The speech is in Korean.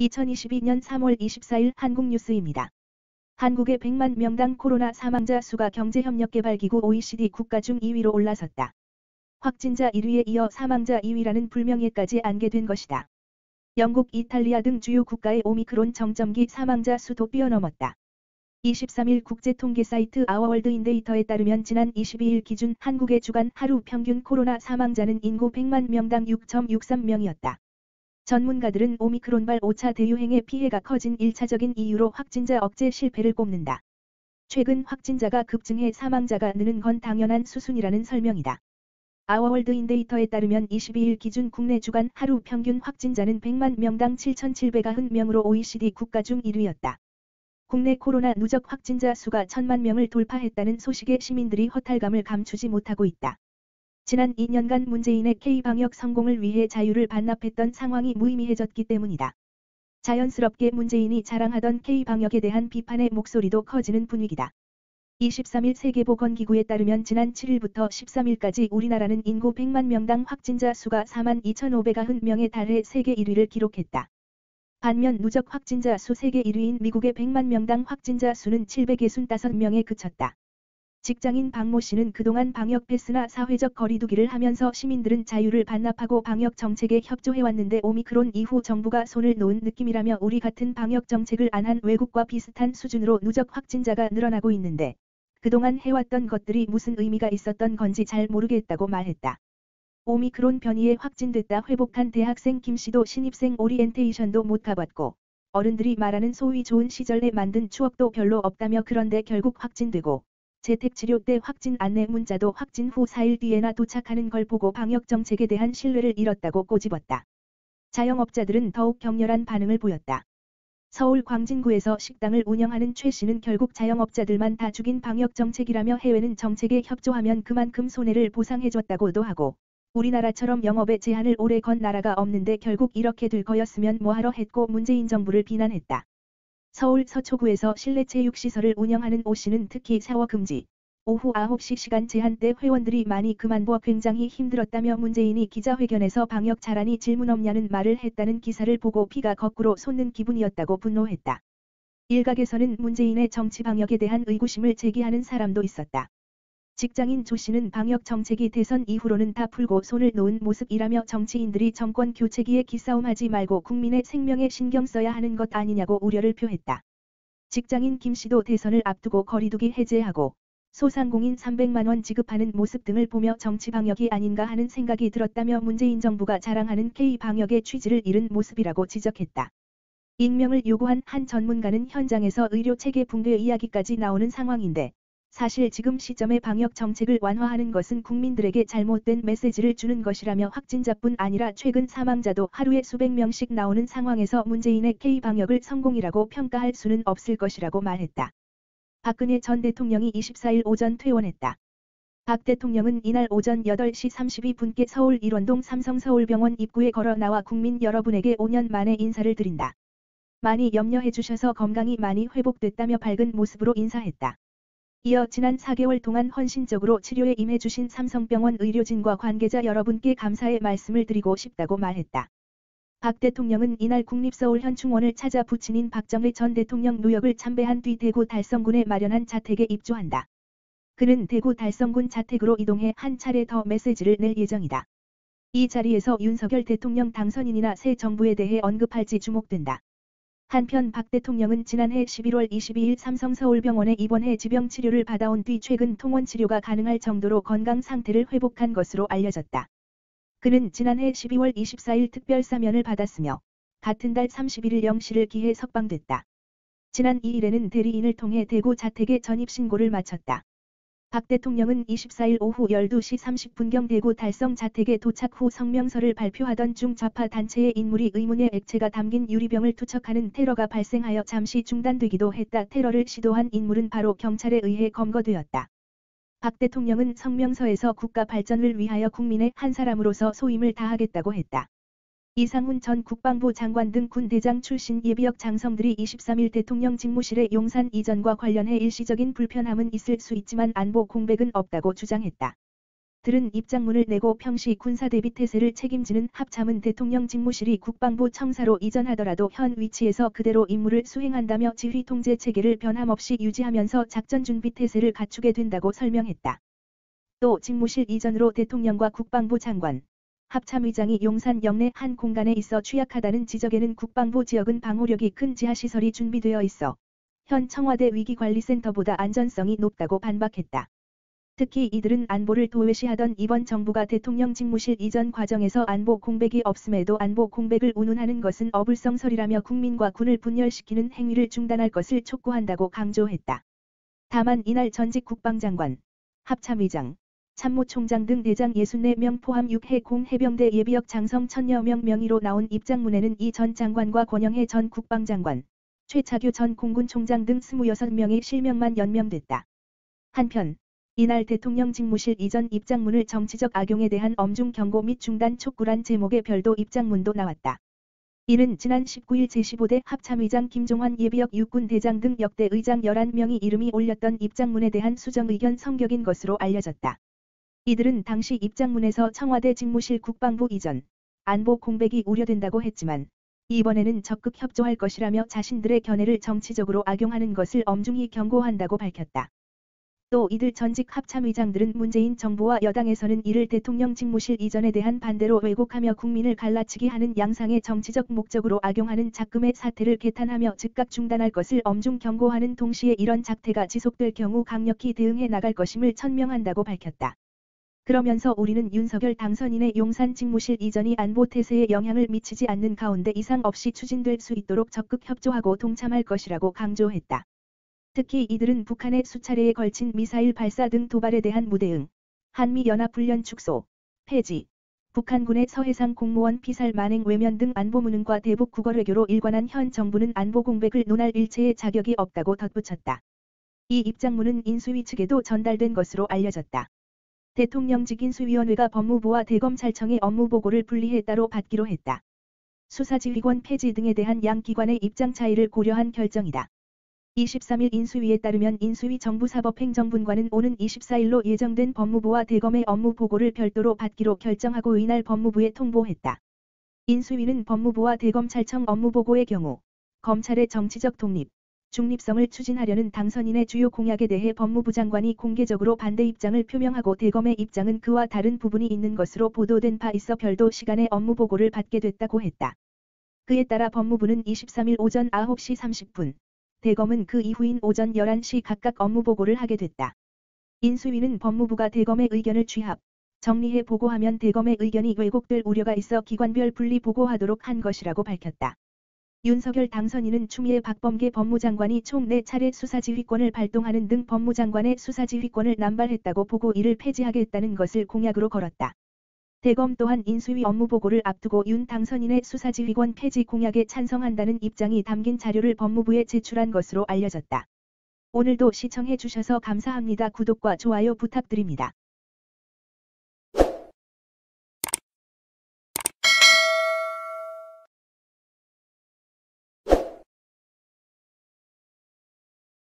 2022년 3월 24일 한국뉴스입니다. 한국의 100만 명당 코로나 사망자 수가 경제협력개발기구 OECD 국가 중 2위로 올라섰다. 확진자 1위에 이어 사망자 2위라는 불명예까지 안게 된 것이다. 영국, 이탈리아 등 주요 국가의 오미크론 정점기 사망자 수도 뛰어넘었다. 23일 국제통계 사이트 아워월드인데이터에 따르면 지난 22일 기준 한국의 주간 하루 평균 코로나 사망자는 인구 100만 명당 6.63명이었다. 전문가들은 오미크론발 5차 대유행의 피해가 커진 1차적인 이유로 확진자 억제 실패를 꼽는다. 최근 확진자가 급증해 사망자가 느는 건 당연한 수순이라는 설명이다. 아워월드인데이터에 따르면 22일 기준 국내 주간 하루 평균 확진자는 100만 명당 7,790명으로 OECD 국가 중 1위였다. 국내 코로나 누적 확진자 수가 1,000만 명을 돌파했다는 소식에 시민들이 허탈감을 감추지 못하고 있다. 지난 2년간 문재인의 K방역 성공을 위해 자유를 반납했던 상황이 무의미해졌기 때문이다. 자연스럽게 문재인이 자랑하던 K방역에 대한 비판의 목소리도 커지는 분위기다. 23일 세계보건기구에 따르면 지난 7일부터 13일까지 우리나라는 인구 100만 명당 확진자 수가 42,590명에 달해 세계 1위를 기록했다. 반면 누적 확진자 수 세계 1위인 미국의 100만 명당 확진자 수는 765명에 그쳤다. 직장인 박모 씨는 그동안 방역 패스나 사회적 거리두기를 하면서 시민들은 자유를 반납하고 방역 정책에 협조해왔는데 오미크론 이후 정부가 손을 놓은 느낌이라며 우리 같은 방역 정책을 안 한 외국과 비슷한 수준으로 누적 확진자가 늘어나고 있는데 그동안 해왔던 것들이 무슨 의미가 있었던 건지 잘 모르겠다고 말했다. 오미크론 변이에 확진됐다 회복한 대학생 김 씨도 신입생 오리엔테이션도 못 가봤고 어른들이 말하는 소위 좋은 시절에 만든 추억도 별로 없다며 그런데 결국 확진되고 재택치료 때 확진 안내 문자도 확진 후 4일 뒤에나 도착하는 걸 보고 방역 정책에 대한 신뢰를 잃었다고 꼬집었다. 자영업자들은 더욱 격렬한 반응을 보였다. 서울 광진구에서 식당을 운영하는 최 씨는 결국 자영업자들만 다 죽인 방역 정책이라며 해외는 정책에 협조하면 그만큼 손해를 보상해줬다고도 하고 우리나라처럼 영업에 제한을 오래 건 나라가 없는데 결국 이렇게 될 거였으면 뭐하러 했고 문재인 정부를 비난했다. 서울 서초구에서 실내 체육시설을 운영하는 오 씨는 특히 샤워 금지, 오후 9시 시간 제한 때 회원들이 많이 그만둬 굉장히 힘들었다며 문재인이 기자회견에서 방역 잘하니 질문 없냐는 말을 했다는 기사를 보고 피가 거꾸로 솟는 기분이었다고 분노했다. 일각에서는 문재인의 정치 방역에 대한 의구심을 제기하는 사람도 있었다. 직장인 조 씨는 방역 정책이 대선 이후로는 다 풀고 손을 놓은 모습이라며 정치인들이 정권 교체기에 기싸움하지 말고 국민의 생명에 신경 써야 하는 것 아니냐고 우려를 표했다. 직장인 김 씨도 대선을 앞두고 거리두기 해제하고 소상공인 300만 원 지급하는 모습 등을 보며 정치 방역이 아닌가 하는 생각이 들었다며 문재인 정부가 자랑하는 K방역의 취지를 잃은 모습이라고 지적했다. 익명을 요구한 한 전문가는 현장에서 의료체계 붕괴 이야기까지 나오는 상황인데 사실 지금 시점에 방역 정책을 완화하는 것은 국민들에게 잘못된 메시지를 주는 것이라며 확진자뿐 아니라 최근 사망자도 하루에 수백 명씩 나오는 상황에서 문재인의 K방역을 성공이라고 평가할 수는 없을 것이라고 말했다. 박근혜 전 대통령이 24일 오전 퇴원했다. 박 대통령은 이날 오전 8시 32분께 서울 일원동 삼성서울병원 입구에 걸어 나와 국민 여러분에게 5년 만에 인사를 드린다. 많이 염려해 주셔서 건강이 많이 회복됐다며 밝은 모습으로 인사했다. 이어 지난 4개월 동안 헌신적으로 치료에 임해주신 삼성병원 의료진과 관계자 여러분께 감사의 말씀을 드리고 싶다고 말했다. 박 대통령은 이날 국립서울현충원을 찾아 부친인 박정희 전 대통령 노역을 참배한 뒤 대구 달성군에 마련한 자택에 입주한다. 그는 대구 달성군 자택으로 이동해 한 차례 더 메시지를 낼 예정이다. 이 자리에서 윤석열 대통령 당선인이나 새 정부에 대해 언급할지 주목된다. 한편 박 대통령은 지난해 11월 22일 삼성서울병원에 입원해 지병 치료를 받아온 뒤 최근 통원 치료가 가능할 정도로 건강 상태를 회복한 것으로 알려졌다. 그는 지난해 12월 24일 특별사면을 받았으며 같은 달 31일 0시를 기해 석방됐다. 지난 2일에는 대리인을 통해 대구 자택에 전입신고를 마쳤다. 박 대통령은 24일 오후 12시 30분경 대구 달성 자택에 도착 후 성명서를 발표하던 중 좌파 단체의 인물이 의문의 액체가 담긴 유리병을 투척하는 테러가 발생하여 잠시 중단되기도 했다. 테러를 시도한 인물은 바로 경찰에 의해 검거되었다. 박 대통령은 성명서에서 국가 발전을 위하여 국민의 한 사람으로서 소임을 다하겠다고 했다. 이상훈 전 국방부 장관 등 군 대장 출신 예비역 장성들이 23일 대통령 집무실의 용산 이전과 관련해 일시적인 불편함은 있을 수 있지만 안보 공백은 없다고 주장했다. 들은 입장문을 내고 평시 군사대비태세를 책임지는 합참은 대통령 직무실이 국방부 청사로 이전하더라도 현 위치에서 그대로 임무를 수행한다며 지휘 통제 체계를 변함없이 유지하면서 작전 준비 태세를 갖추게 된다고 설명했다. 또 직무실 이전으로 대통령과 국방부 장관, 합참의장이 용산 영내 한 공간에 있어 취약하다는 지적에는 국방부 지역은 방호력이 큰 지하시설이 준비되어 있어 현 청와대 위기관리센터보다 안전성이 높다고 반박했다. 특히 이들은 안보를 도외시하던 이번 정부가 대통령 직무실 이전 과정에서 안보 공백이 없음에도 안보 공백을 운운하는 것은 어불성설이라며 국민과 군을 분열시키는 행위를 중단할 것을 촉구한다고 강조했다. 다만 이날 전직 국방장관, 합참의장, 참모총장 등 대장 64명 포함 6해 공해병대 예비역 장성 1000여 명 명의로 나온 입장문에는 이 전 장관과 권영해 전 국방장관, 최차규 전 공군총장 등 26명의 실명만 연명됐다. 한편 이날 대통령 직무실 이전 입장문을 정치적 악용에 대한 엄중 경고 및 중단 촉구란 제목의 별도 입장문도 나왔다. 이는 지난 19일 제15대 합참의장 김종환 예비역 육군대장 등 역대 의장 11명이 이름이 올렸던 입장문에 대한 수정 의견 성격인 것으로 알려졌다. 이들은 당시 입장문에서 청와대 직무실 국방부 이전, 안보 공백이 우려된다고 했지만 이번에는 적극 협조할 것이라며 자신들의 견해를 정치적으로 악용하는 것을 엄중히 경고한다고 밝혔다. 또 이들 전직 합참의장들은 문재인 정부와 여당에서는 이를 대통령 직무실 이전에 대한 반대로 왜곡하며 국민을 갈라치기 하는 양상의 정치적 목적으로 악용하는 작금의 사태를 개탄하며 즉각 중단할 것을 엄중 경고하는 동시에 이런 작태가 지속될 경우 강력히 대응해 나갈 것임을 천명한다고 밝혔다. 그러면서 우리는 윤석열 당선인의 용산 직무실 이전이 안보 태세에 영향을 미치지 않는 가운데 이상 없이 추진될 수 있도록 적극 협조하고 동참할 것이라고 강조했다. 특히 이들은 북한의 수차례에 걸친 미사일 발사 등 도발에 대한 무대응, 한미연합훈련 축소, 폐지, 북한군의 서해상 공무원 피살 만행 외면 등 안보 무능과 대북 국어외교로 일관한 현 정부는 안보 공백을 논할 일체의 자격이 없다고 덧붙였다. 이 입장문은 인수위 측에도 전달된 것으로 알려졌다. 대통령직 인수위원회가 법무부와 대검찰청의 업무보고를 분리해 따로 받기로 했다. 수사지휘권 폐지 등에 대한 양 기관의 입장 차이를 고려한 결정이다. 23일 인수위에 따르면 인수위 정부사법행정분과는 오는 24일로 예정된 법무부와 대검의 업무보고를 별도로 받기로 결정하고 이날 법무부에 통보했다. 인수위는 법무부와 대검찰청 업무보고의 경우 검찰의 정치적 독립, 중립성을 추진하려는 당선인의 주요 공약에 대해 법무부 장관이 공개적으로 반대 입장을 표명하고 대검의 입장은 그와 다른 부분이 있는 것으로 보도된 바 있어 별도 시간에 업무보고를 받게 됐다고 했다. 그에 따라 법무부는 23일 오전 9시 30분, 대검은 그 이후인 오전 11시 각각 업무보고를 하게 됐다. 인수위는 법무부가 대검의 의견을 취합, 정리해 보고하면 대검의 의견이 왜곡될 우려가 있어 기관별 분리 보고하도록 한 것이라고 밝혔다. 윤석열 당선인은 추미애 박범계 법무장관이 총 4차례 수사지휘권을 발동하는 등 법무장관의 수사지휘권을 남발했다고 보고 이를 폐지하겠다는 것을 공약으로 걸었다. 대검 또한 인수위 업무보고를 앞두고 윤 당선인의 수사지휘권 폐지 공약에 찬성한다는 입장이 담긴 자료를 법무부에 제출한 것으로 알려졌다. 오늘도 시청해 주셔서 감사합니다. 구독과 좋아요 부탁드립니다.